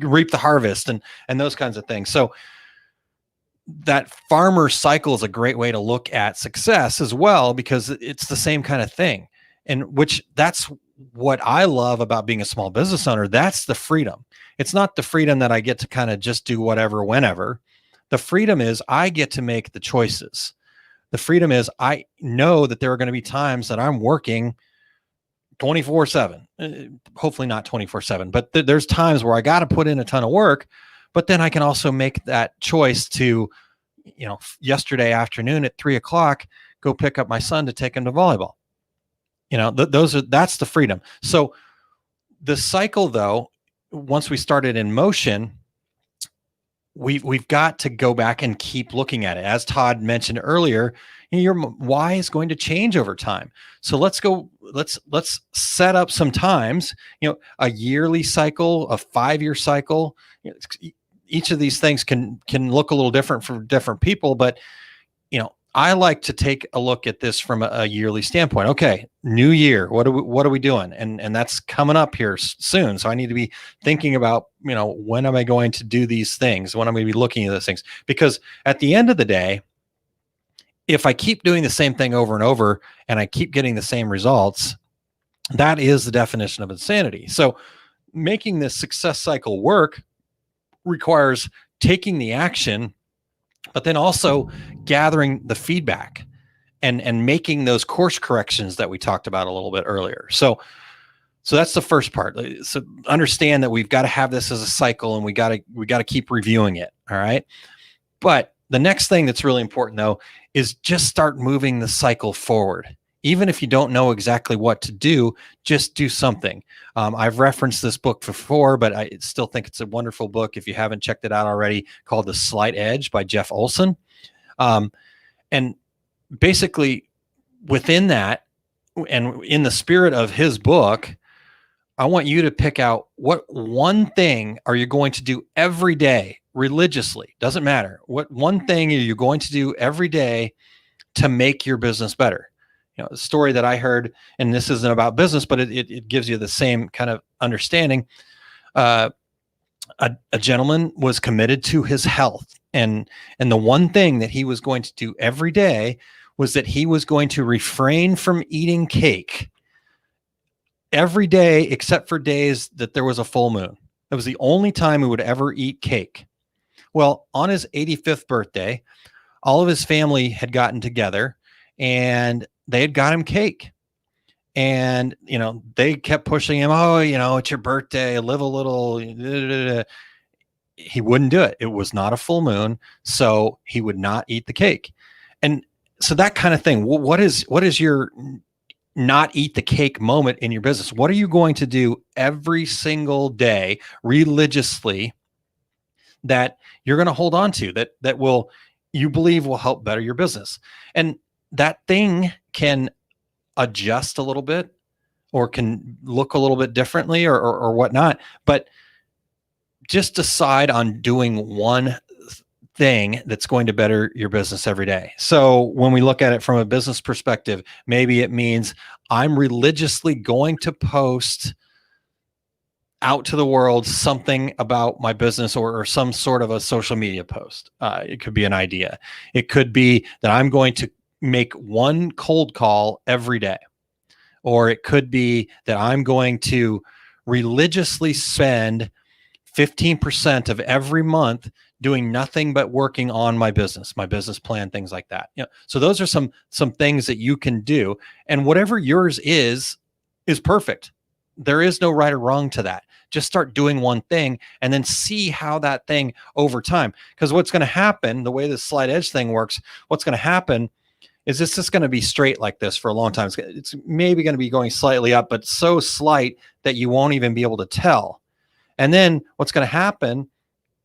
reap the harvest and those kinds of things. So that farmer cycle is a great way to look at success as well, because it's the same kind of thing. And that's what I love about being a small business owner. That's the freedom. It's not the freedom that I get to kind of just do whatever, whenever. The freedom is I get to make the choices. The freedom is I know that there are going to be times that I'm working 24/7, hopefully not 24/7, but there's times where I got to put in a ton of work, but then I can also make that choice to, yesterday afternoon at 3:00, go pick up my son to take him to volleyball. That's the freedom. So the cycle, though, once we started in motion, we've got to go back and keep looking at it. As Todd mentioned earlier, your why is going to change over time. So let's set up some times, a yearly cycle, a 5-year cycle. Each of these things can look a little different for different people, but I like to take a look at this from a yearly standpoint. Okay, new year, what are we doing? And that's coming up here soon. So I need to be thinking about, when am I going to do these things? When am I going to be looking at those things? Because at the end of the day, if I keep doing the same thing over and over and I keep getting the same results, that is the definition of insanity. So making this success cycle work requires taking the action, but then also gathering the feedback and making those course corrections that we talked about a little bit earlier. So that's the first part. So understand that we've got to have this as a cycle, and we got to keep reviewing it. All right. But the next thing that's really important, though, is just start moving the cycle forward. Even if you don't know exactly what to do, just do something. I've referenced this book before, but I still think it's a wonderful book if you haven't checked it out already, called The Slight Edge by Jeff Olson. And basically within that, and in the spirit of his book, I want you to pick out what one thing are you going to do every day religiously. Doesn't matter. What one thing are you going to do every day to make your business better? The story that I heard, and this isn't about business, but it gives you the same kind of understanding. A gentleman was committed to his health, and the one thing that he was going to do every day was that he was going to refrain from eating cake every day except for days that there was a full moon. It was the only time he would ever eat cake. Well, on his 85th birthday, all of his family had gotten together, and they had got him cake. And, they kept pushing him. Oh, it's your birthday, live a little. He wouldn't do it. It was not a full moon, so he would not eat the cake. And so that kind of thing. What is your not eat the cake moment in your business? What are you going to do every single day religiously that you're going to hold on to, that will, you believe will help better your business? And that thing can adjust a little bit, or can look a little bit differently, or whatnot, but just decide on doing one thing that's going to better your business every day. So when we look at it from a business perspective, maybe it means I'm religiously going to post out to the world something about my business, or some sort of a social media post. It could be an idea. It could be that I'm going to make one cold call every day, or it could be that I'm going to religiously spend 15% of every month doing nothing but working on my business plan, things like that. So those are some things that you can do, and whatever yours is perfect. There is no right or wrong to that. Just start doing one thing and then see how that thing over time. Because what's going to happen, the way the slight edge thing works, what's going to happen is this is going to be straight like this for a long time. It's maybe going to be going slightly up, but so slight that you won't even be able to tell. And then what's going to happen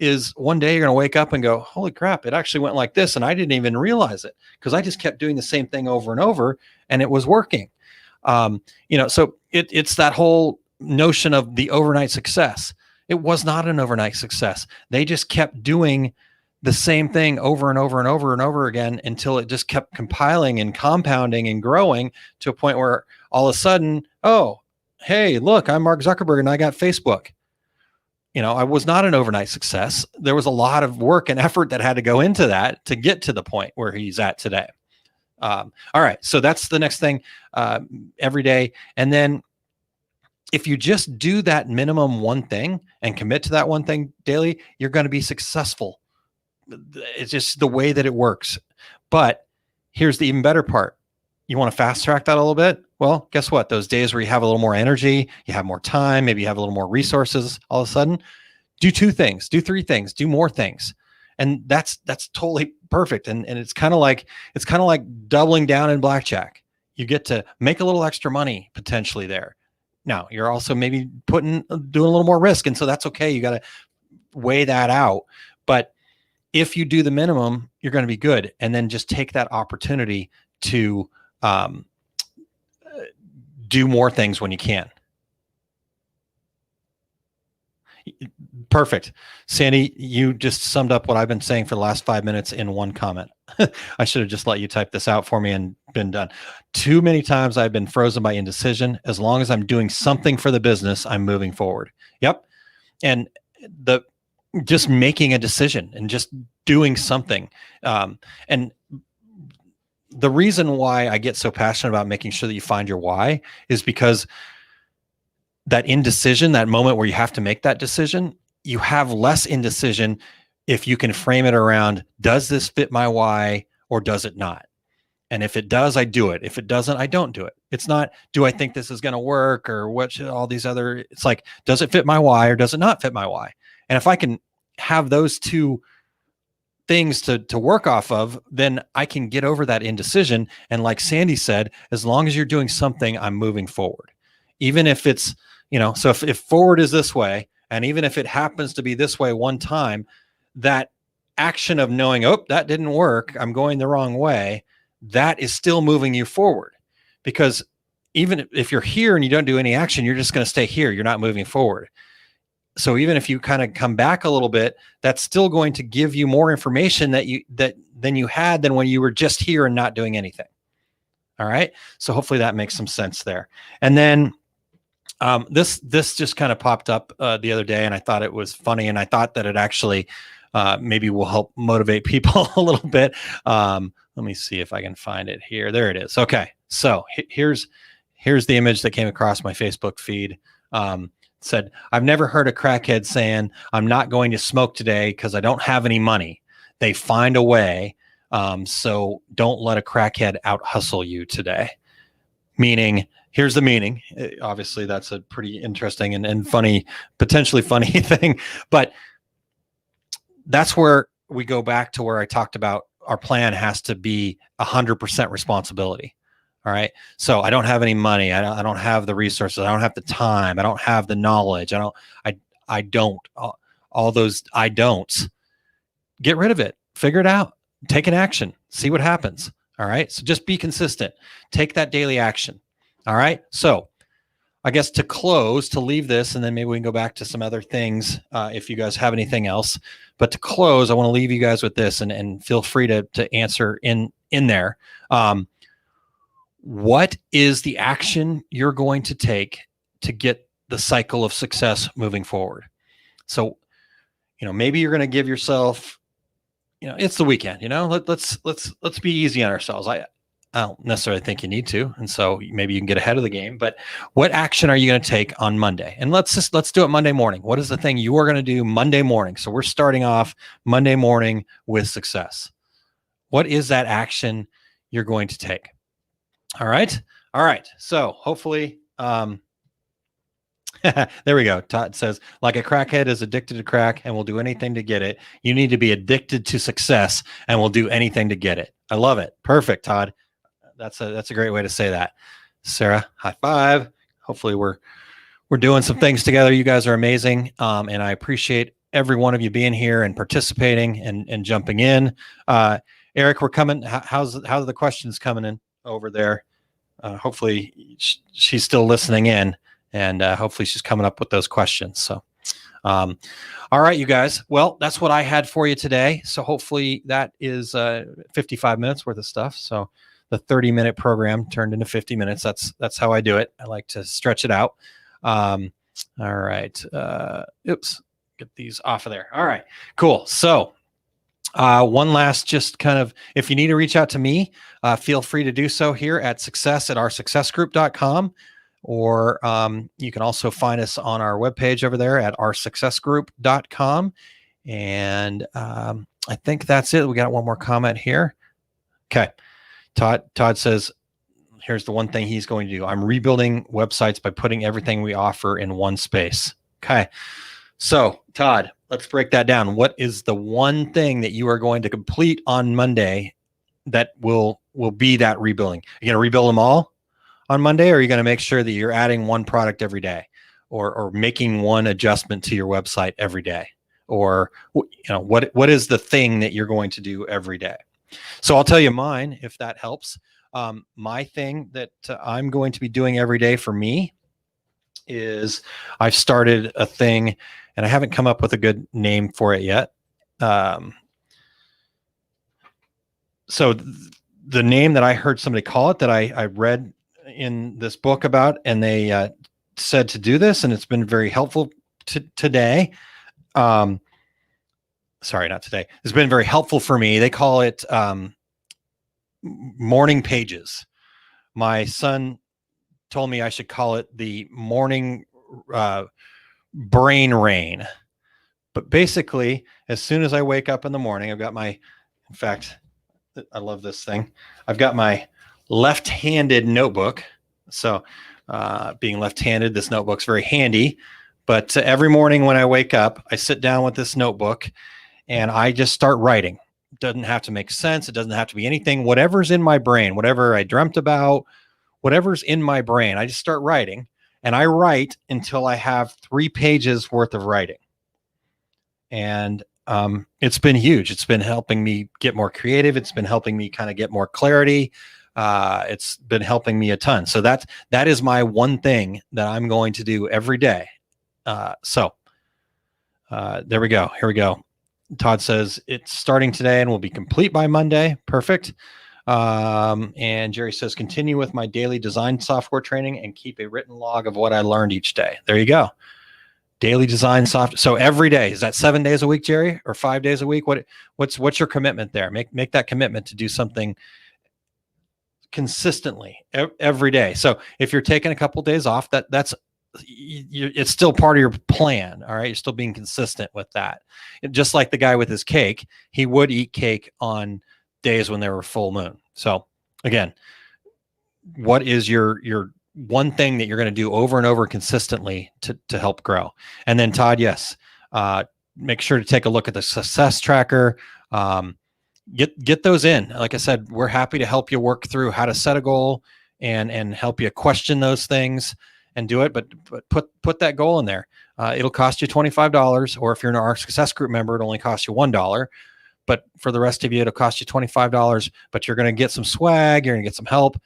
is one day you're going to wake up and go, holy crap, it actually went like this, and I didn't even realize it because I just kept doing the same thing over and over, and it was working. So it's that whole notion of the overnight success. It was not an overnight success. They just kept doing the same thing over and over and over and over again until it just kept compiling and compounding and growing to a point where all of a sudden, oh, hey, look, I'm Mark Zuckerberg and I got Facebook. I was not an overnight success. There was a lot of work and effort that had to go into that to get to the point where he's at today. All right. So that's the next thing every day. And then if you just do that minimum one thing and commit to that one thing daily, you're going to be successful. It's just the way that it works. But here's the even better part. You want to fast track that a little bit? Well, guess what? Those days where you have a little more energy, you have more time, maybe you have a little more resources, all of a sudden, do 2 things, do 3 things, do more things. And that's totally perfect. And it's kind of like doubling down in blackjack. You get to make a little extra money potentially there. Now, you're also maybe doing a little more risk. And so that's okay. You got to weigh that out. But if you do the minimum, you're going to be good. And then just take that opportunity to do more things when you can. Perfect. Sandy, you just summed up what I've been saying for the last 5 minutes in one comment. I should have just let you type this out for me and been done. Too many times I've been frozen by indecision. As long as I'm doing something for the business, I'm moving forward. Yep. And just making a decision and just doing something. And the reason why I get so passionate about making sure that you find your why is because that indecision, that moment where you have to make that decision, you have less indecision if you can frame it around, does this fit my why or does it not? And if it does, I do it. If it doesn't, I don't do it. It's not, do I think this is going to work or what should all these other, it's like, does it fit my why or does it not fit my why? And if I can have those 2 things to work off of, then I can get over that indecision. And like Sandy said, as long as you're doing something, I'm moving forward. Even if it's, so if forward is this way, and even if it happens to be this way one time, that action of knowing, oh, that didn't work, I'm going the wrong way, that is still moving you forward. Because even if you're here and you don't do any action, you're just going to stay here. You're not moving forward. So even if you kind of come back a little bit, that's still going to give you more information than you had when you were just here and not doing anything. All right. So hopefully that makes some sense there. And then this just kind of popped up the other day, and I thought it was funny, and I thought that it actually maybe will help motivate people a little bit. Let me see if I can find it here. There it is. Okay. So here's the image that came across my Facebook feed. Said, I've never heard a crackhead saying, I'm not going to smoke today because I don't have any money. They find a way. So don't let a crackhead out hustle you today. Meaning, here's the meaning. Obviously, that's a pretty interesting and funny, potentially funny thing. But that's where we go back to where I talked about our plan has to be 100% responsibility. All right. So I don't have any money. I don't have the resources. I don't have the time. I don't have the knowledge. I don't. All those I don'ts. Get rid of it. Figure it out. Take an action. See what happens. All right. So just be consistent. Take that daily action. All right. So I guess to leave this, and then maybe we can go back to some other things if you guys have anything else. But to close, I want to leave you guys with this, and feel free to answer in there. What is the action you're going to take to get the cycle of success moving forward? So, maybe you're going to give yourself, it's the weekend, let's be easy on ourselves. I don't necessarily think you need to. And so maybe you can get ahead of the game, but what action are you going to take on Monday? And let's do it Monday morning. What is the thing you are going to do Monday morning? So we're starting off Monday morning with success. What is that action you're going to take? All right. So hopefully, there we go. Todd says, like a crackhead is addicted to crack and will do anything to get it. You need to be addicted to success and will do anything to get it. I love it. Perfect, Todd. That's a great way to say that. Sarah, high five. Hopefully we're doing some things together. You guys are amazing. And I appreciate every one of you being here and participating and jumping in. Eric, we're coming. How are the questions coming in over there? hopefully she's still listening in, and hopefully she's coming up with those questions. So, all right, you guys. Well, that's what I had for you today. So hopefully that is 55 minutes worth of stuff. So the 30-minute program turned into 50 minutes. That's how I do it. I like to stretch it out. All right. Oops. Get these off of there. All right, cool. So one last, just kind of, if you need to reach out to me, feel free to do so here at success@oursuccessgroup.com, or you can also find us on our webpage over there at oursuccessgroup.com. And I think that's it. We got one more comment here. Okay. Todd says, here's the one thing he's going to do. I'm rebuilding websites by putting everything we offer in one space. Okay. So Todd, let's break that down. What is the one thing that you are going to complete on Monday that will be that rebuilding? Are you going to rebuild them all on Monday, or are you going to make sure that you're adding one product every day, or making one adjustment to your website every day? Or, what is the thing that you're going to do every day? So I'll tell you mine, if that helps. My thing that I'm going to be doing every day for me is I've started a thing, and I haven't come up with a good name for it yet. So the name that I heard somebody call it, that I read in this book about, and they said to do this, and it's been very helpful today. Sorry, not today. It's been very helpful for me. They call it morning pages. My son told me I should call it the morning brain rain. But basically, as soon as I wake up in the morning, I've got in fact, I love this thing. I've got my left-handed notebook. So being left-handed, this notebook's very handy. But every morning when I wake up, I sit down with this notebook and I just start writing. It doesn't have to make sense. It doesn't have to be anything. Whatever's in my brain, whatever I dreamt about, whatever's in my brain, I just start writing. And I write until I have 3 pages worth of writing. And it's been huge. It's been helping me get more creative. It's been helping me kind of get more clarity. It's been helping me a ton. So that is my one thing that I'm going to do every day. So there we go. Here we go. Todd says it's starting today and will be complete by Monday. Perfect. And Jerry says, continue with my daily design software training and keep a written log of what I learned each day. There you go. Daily design software. So every day, is that 7 days a week, Jerry, or 5 days a week? What's your commitment there? Make that commitment to do something consistently every day. So if you're taking a couple of days off, it's still part of your plan. All right. You're still being consistent with that. Just like the guy with his cake, he would eat cake on days when there were full moon. So again, what is your one thing that you're going to do over and over consistently to help grow? And then Todd, yes, make sure to take a look at the success tracker. Get those in. Like I said, we're happy to help you work through how to set a goal and help you question those things and do it. But put that goal in there. It'll cost you $25, or if you're an Our Success Group member, it only costs you $1. But for the rest of you, it'll cost you $25, but you're going to get some swag. You're going to get some help.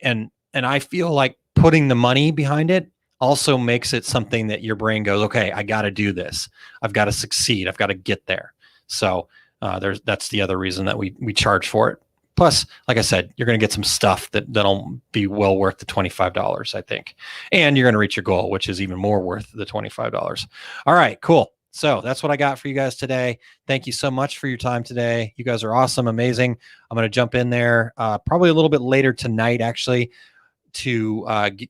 And I feel like putting the money behind it also makes it something that your brain goes, okay, I got to do this. I've got to succeed. I've got to get there. So that's the other reason that we charge for it. Plus, like I said, you're going to get some stuff that'll be well worth the $25, I think. And you're going to reach your goal, which is even more worth the $25. All right, cool. So that's what I got for you guys today. Thank you so much for your time today. You guys are awesome, amazing. I'm going to jump in there probably a little bit later tonight, actually, to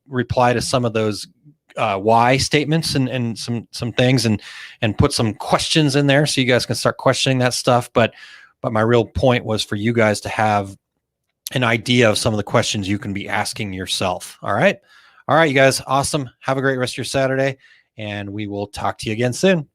reply to some of those why statements and some things and put some questions in there so you guys can start questioning that stuff. But my real point was for you guys to have an idea of some of the questions you can be asking yourself. All right, you guys, awesome. Have a great rest of your Saturday, and we will talk to you again soon.